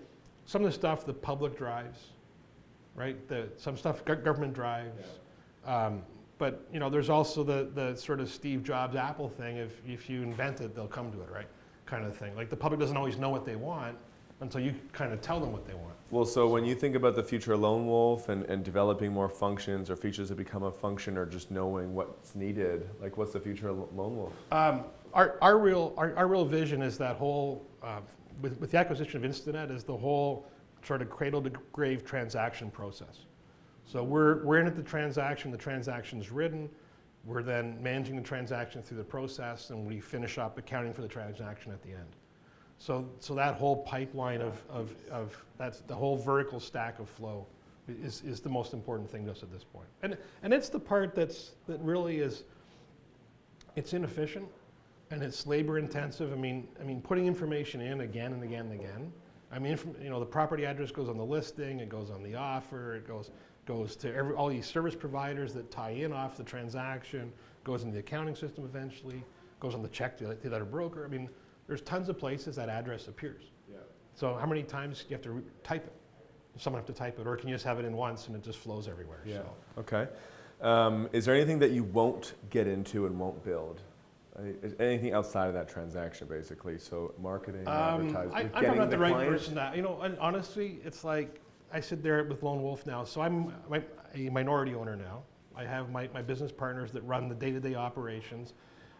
some of the stuff the public drives, right? Some stuff government drives. Yeah. But there's also the sort of Steve Jobs Apple thing. If you invent it, they'll come to it, right? Kind of thing. Like the public doesn't always know what they want until you kind of tell them what they want. Well, so when you think about the future of Lone Wolf and developing more functions or features that become a function or just knowing what's needed, like what's the future of Lone Wolf? Our real vision is that whole, with the acquisition of Instanet, is the whole sort of cradle to grave transaction process. So we're in at the transaction is written, we're then managing the transaction through the process, and we finish up accounting for the transaction at the end. So that whole pipeline of that's the whole vertical stack of flow is the most important thing to us at this point. And it's the part that really is, it's inefficient and it's labor intensive. I mean putting information in again and again and again. I mean, the property address goes on the listing, it goes on the offer, it goes to all these service providers that tie in off the transaction, goes into the accounting system eventually, goes on the check to the other broker. I mean, there's tons of places that address appears. Yeah. So how many times do you have to type it? Does someone have to type it, or can you just have it in once and it just flows everywhere? Yeah. So. Okay. Is there anything that you won't get into and won't build? Is anything outside of that transaction, basically? So marketing, advertising, I'm not the right person to, and honestly, it's like, I sit there with Lone Wolf now, so I'm a minority owner now. I have my business partners that run the day-to-day operations.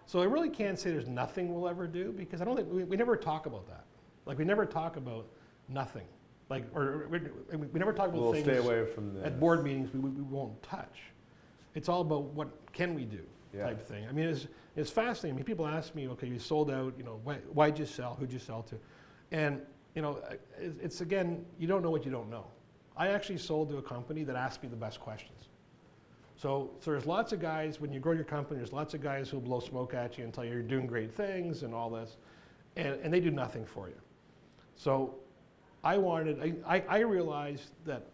So I really can't say there's nothing we'll ever do, because I don't think, we never talk about that. Like, we never talk about nothing. Like, or we never talk about we'll things stay away from this. At board meetings we won't touch. It's all about what can we do type thing. I mean, it's fascinating. I mean, people ask me, okay, you sold out, why'd you sell? Who'd you sell to? And, it's again, you don't know what you don't know. I actually sold to a company that asked me the best questions. So there's lots of guys, when you grow your company, there's lots of guys who'll blow smoke at you and tell you you're doing great things and all this, and they do nothing for you. So I realized that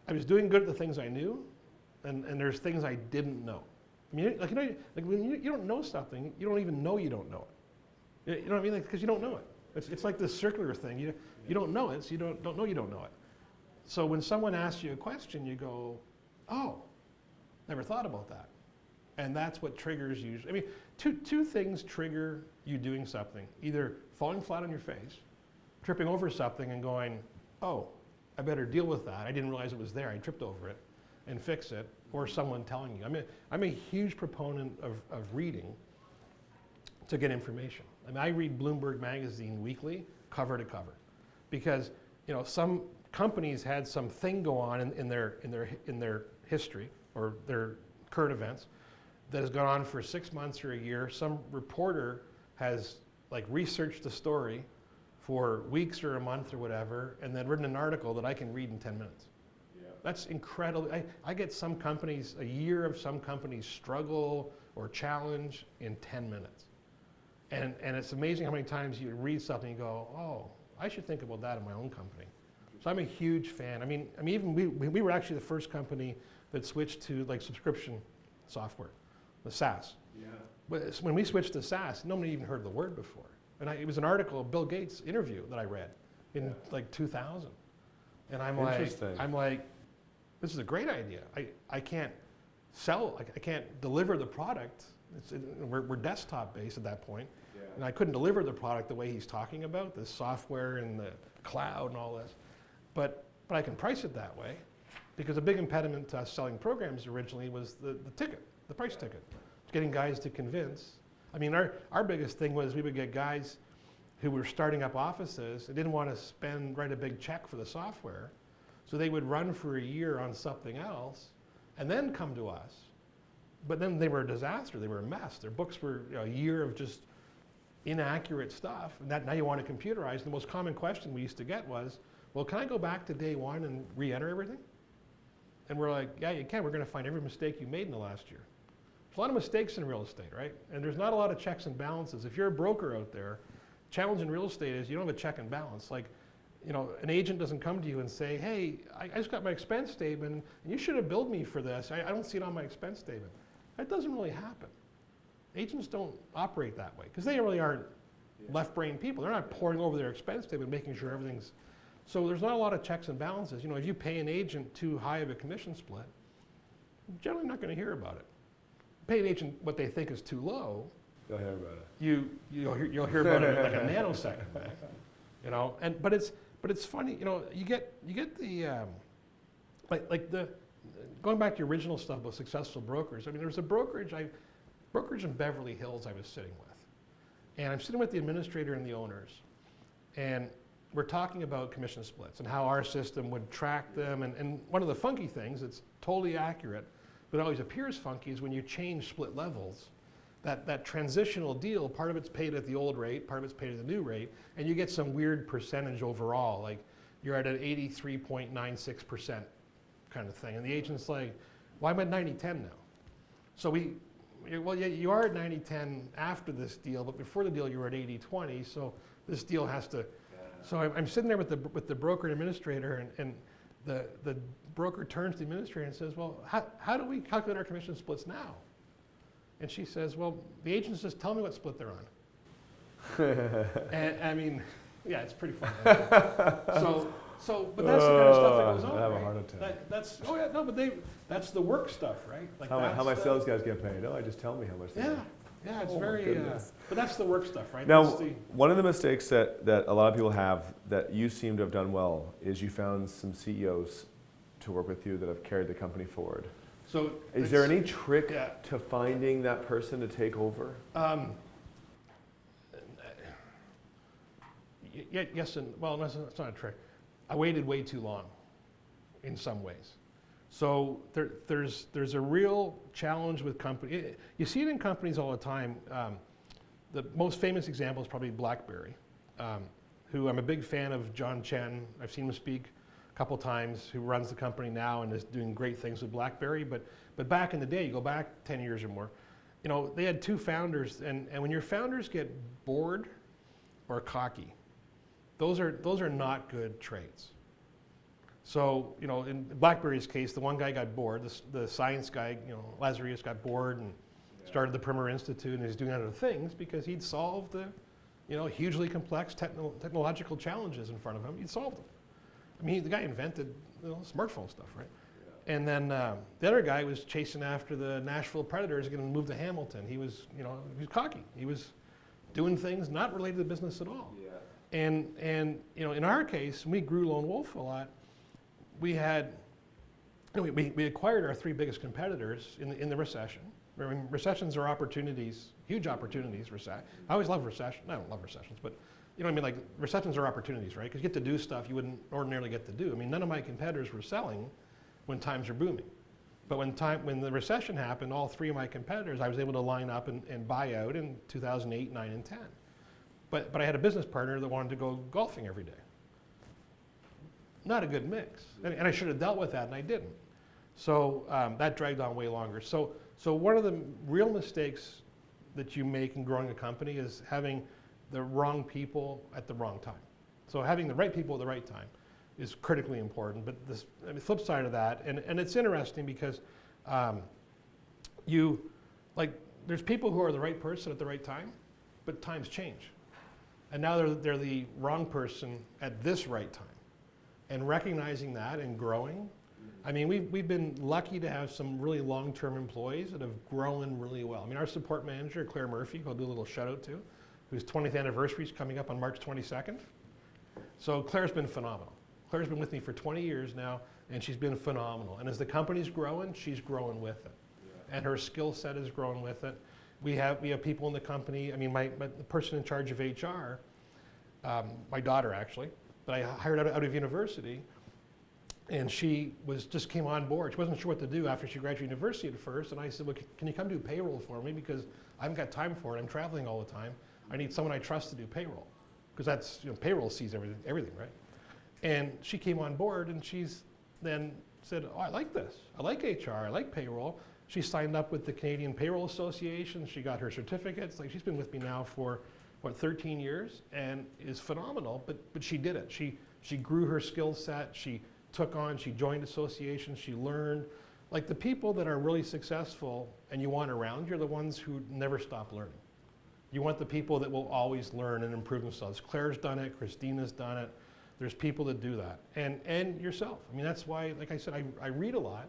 I was doing good at the things I knew, and there's things I didn't know. I mean, when you don't know something, you don't even know you don't know it. You know what I mean? Because you don't know it. It's like this circular thing. You don't know it, so you don't know you don't know it. So when someone asks you a question, you go, oh, never thought about that. And that's what triggers you. I mean, two things trigger you doing something. Either falling flat on your face, tripping over something and going, oh, I better deal with that. I didn't realize it was there. I tripped over it, and fix it, or someone telling you. I mean, I'm a huge proponent of reading to get information. I mean, I read Bloomberg Magazine weekly, cover to cover, because some companies had some thing go on in their history or their current events that has gone on for 6 months or a year. Some reporter has researched the story for weeks or a month or whatever, and then written an article that I can read in 10 minutes. Yeah. That's incredible. I get some companies, a year of some companies struggle or challenge in 10 minutes. And it's amazing how many times you read something and you go, oh, I should think about that in my own company. So I'm a huge fan. I mean, even we were actually the first company that switched to subscription software, the SaaS. Yeah. But when we switched to SaaS, nobody even heard the word before. And it was an article, a Bill Gates interview that I read in 2000. And I'm like, this is a great idea. I can't sell, I can't deliver the product. We're desktop based at that point. Yeah. And I couldn't deliver the product the way he's talking about, the software and the cloud and all this. But I can price it that way, because a big impediment to us selling programs originally was the ticket, the price ticket. Getting guys to convince. I mean, our biggest thing was we would get guys who were starting up offices and didn't want to write a big check for the software. So they would run for a year on something else and then come to us. But then they were a disaster. They were a mess. Their books were a year of just inaccurate stuff. And that now you want to computerize. The most common question we used to get was, well, can I go back to day one and re-enter everything? And we're like, yeah, you can. We're going to find every mistake you made in the last year. There's a lot of mistakes in real estate, right? And there's not a lot of checks and balances. If you're a broker out there, challenge in real estate is you don't have a check and balance. An agent doesn't come to you and say, hey, I just got my expense statement, and you should have billed me for this. I don't see it on my expense statement. That doesn't really happen. Agents don't operate that way, because they really aren't left-brain people. They're not poring over their expense statement, making sure everything's... So there's not a lot of checks and balances. If you pay an agent too high of a commission split, generally not going to hear about it. Pay an agent what they think is too low, You'll hear about it. you'll hear about it in like a nanosecond, you know. But it's funny, you know. You get the like the going back to the original stuff about successful brokers. I mean, there was a brokerage in Beverly Hills I was sitting with, and I'm sitting with the administrator and the owners, and we're talking about commission splits and how our system would track them. And one of the funky things, it's totally accurate, but it always appears funky, is when you change split levels, that transitional deal, part of it's paid at the old rate, part of it's paid at the new rate, and you get some weird percentage overall, like you're at an 83.96% kind of thing. And the agent's like, well, I'm at 90-10 now. So well, yeah, you are at 90-10 after this deal, but before the deal you were at 80-20, so this deal has to. So I'm sitting there with the broker and administrator, and the broker turns to the administrator and says, well, how do we calculate our commission splits now? And she says, well, the agents just tell me what split they're on. And I mean, yeah, it's pretty funny. But that's the kind of stuff that goes on. I have right? a heart attack. That's the work stuff, right? Like How my sales guys get paid? Oh, I just tell me how much they make. Yeah, it's Oh, my very, goodness. but that's the work stuff, right? Now, That's one of the mistakes that a lot of people have that you seem to have done well is you found some CEOs to work with you that have carried the company forward. So is there any trick to finding that person to take over? Yes, and well, that's not a trick. I waited way too long in some ways. So there's a real challenge with companies. You see it in companies all the time. The most famous example is probably BlackBerry, who I'm a big fan of. John Chen, I've seen him speak a couple times, who runs the company now and is doing great things with BlackBerry. But back in the day, you go back 10 years or more, you know, they had two founders, and when your founders get bored or cocky, those are not good traits. So, you know, in BlackBerry's case, the one guy got bored, the science guy, you know, Lazarus got bored and started the Primer Institute, and he's doing other things because he'd solved the, you know, hugely complex technological challenges in front of him. He'd solved them. I mean, the guy invented, you know, smartphone stuff, right? Yeah. And then the other guy was chasing after the Nashville Predators, going to move to Hamilton. He was, you know, he was cocky. He was doing things not related to business at all. Yeah. And you know, in our case, we grew Lone Wolf a lot. We had, you know, we acquired our three biggest competitors in the recession. I mean, recessions are opportunities, huge opportunities. I always love recession. I don't love recessions, but you know what I mean? Like, recessions are opportunities, right? Because you get to do stuff you wouldn't ordinarily get to do. I mean, none of my competitors were selling when times are booming. But when the recession happened, all three of my competitors, I was able to line up and buy out in 2008, 9, and 10. But I had a business partner that wanted to go golfing every day. Not a good mix. And I should have dealt with that, and I didn't. So that dragged on way longer. So one of the real mistakes that you make in growing a company is having the wrong people at the wrong time. So having the right people at the right time is critically important. But the flip side of that, and it's interesting because there's people who are the right person at the right time, but times change. And now they're the wrong person at this right time. And recognizing that and growing. I mean, we've been lucky to have some really long-term employees that have grown really well. I mean, our support manager, Claire Murphy, who I'll do a little shout out to, whose 20th anniversary is coming up on March 22nd. So Claire's been phenomenal. Claire's been with me for 20 years now, and she's been phenomenal. And as the company's growing, she's growing with it. Yeah. And her skill set is growing with it. We have people in the company. I mean, the person in charge of HR, my daughter actually, but I hired out of university, and she just came on board. She wasn't sure what to do after she graduated university at first, and I said, well, can you come do payroll for me, because I haven't got time for it. I'm traveling all the time. I need someone I trust to do payroll, because that's, you know, payroll sees everything, right? And she came on board, and she's then said, oh, I like this. I like HR. I like payroll. She signed up with the Canadian Payroll Association. She got her certificates. Like, she's been with me now for 13 years, and is phenomenal, but she did it. She grew her skill set, she joined associations, she learned. Like, the people that are really successful and you want around, you're the ones who never stop learning. You want the people that will always learn and improve themselves. Claire's done it, Christina's done it. There's people that do that. And yourself. I mean, that's why, like I said, I read a lot.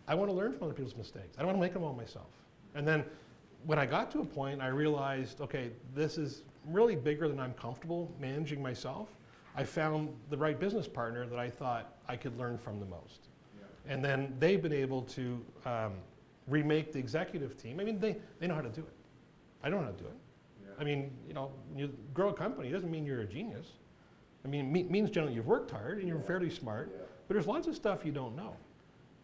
I want to learn from other people's mistakes. I don't want to make them all myself. And then when I got to a point, I realized, okay, this is really bigger than I'm comfortable managing myself. I found the right business partner that I thought I could learn from the most. Yeah. And then they've been able to remake the executive team. I mean, they know how to do it. I don't know how to do it. Yeah. I mean, you know, you grow a company doesn't mean you're a genius. I mean, it means generally you've worked hard and you're fairly smart, but there's lots of stuff you don't know.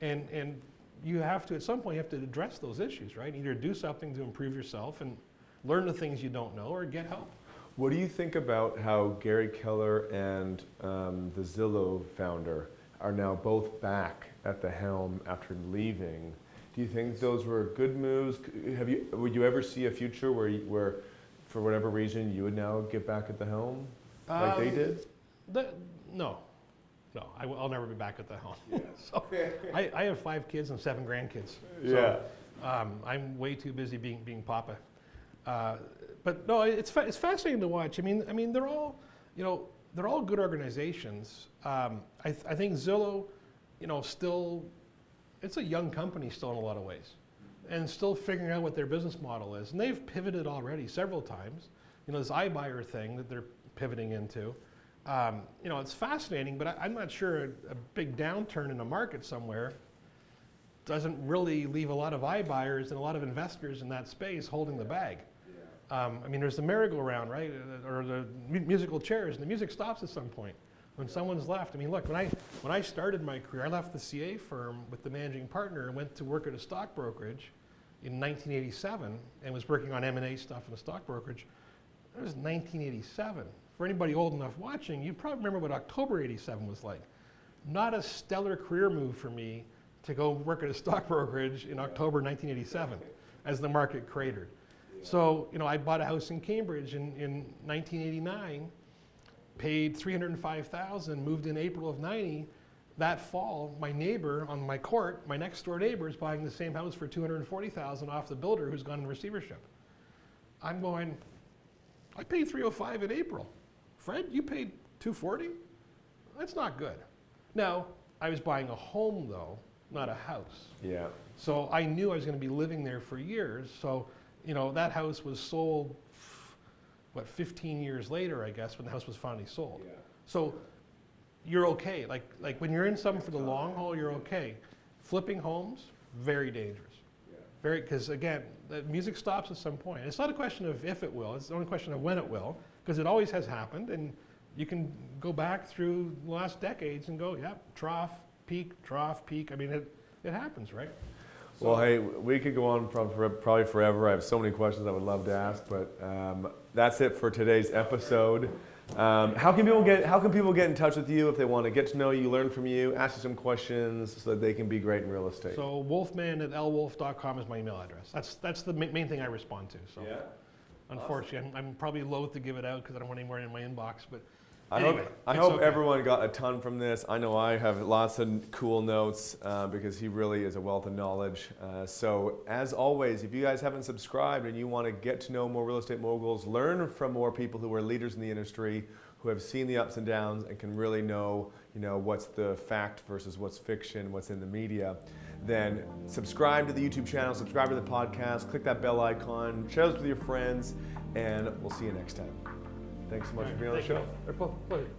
And you have to, at some point, you have to address those issues, right? Either do something to improve yourself and learn the things you don't know, or get help. What do you think about how Gary Keller and the Zillow founder are now both back at the helm after leaving? Do you think those were good moves? Would you ever see a future where, for whatever reason, you would now get back at the helm like they did? No, I'll never be back at the helm. Yeah. So I have 5 kids and 7 grandkids. So, I'm way too busy being papa. But no, it's fascinating to watch. I mean, they're all, you know, they're all good organizations. I think Zillow, you know, still, it's a young company still in a lot of ways, and still figuring out what their business model is. And they've pivoted already several times. You know, this iBuyer thing that they're pivoting into. You know, it's fascinating, but I'm not sure a big downturn in the market somewhere doesn't really leave a lot of iBuyers and a lot of investors in that space holding the bag. I mean, there's the merry-go-round, right, or the musical chairs, and the music stops at some point when someone's left. I mean, look, when I started my career, I left the CA firm with the managing partner and went to work at a stock brokerage in 1987 and was working on M&A stuff in a stock brokerage. It was 1987. For anybody old enough watching, you probably remember what October 87 was like. Not a stellar career move for me to go work at a stock brokerage in October 1987 as the market cratered. So, you know, I bought a house in Cambridge in 1989, paid $305,000, moved in April of 90. That fall, my neighbor on my court, my next door neighbor, is buying the same house for $240,000 off the builder who's gone in receivership. I'm going, I paid $305 in April. Fred, you paid $240? That's not good. Now, I was buying a home though, not a house. Yeah. So I knew I was going to be living there for years. So, you know, that house was sold, 15 years later, I guess, when the house was finally sold. Yeah. So you're okay. Like when you're in something for the long haul, you're okay. Flipping homes, very dangerous. Yeah. Because again, the music stops at some point. It's not a question of if it will, it's only a question of when it will, because it always has happened. And you can go back through the last decades and go, yeah, trough, peak. I mean, it happens, right? Well, hey, we could go on probably forever. I have so many questions I would love to ask, but that's it for today's episode. How can people get in touch with you if they want to get to know you, learn from you, ask you some questions so that they can be great in real estate? So wolfman@lwolf.com is my email address. That's the main thing I respond to. So, yeah. Unfortunately, awesome. I'm probably loath to give it out because I don't want any more in my inbox, but. Anyway, I hope everyone got a ton from this. I know I have lots of cool notes because he really is a wealth of knowledge. So as always, if you guys haven't subscribed and you want to get to know more real estate moguls, learn from more people who are leaders in the industry, who have seen the ups and downs and can really know, what's the fact versus what's fiction, what's in the media, then subscribe to the YouTube channel, subscribe to the podcast, click that bell icon, share this with your friends, and we'll see you next time. Thanks so much for being on the show. Pleasure.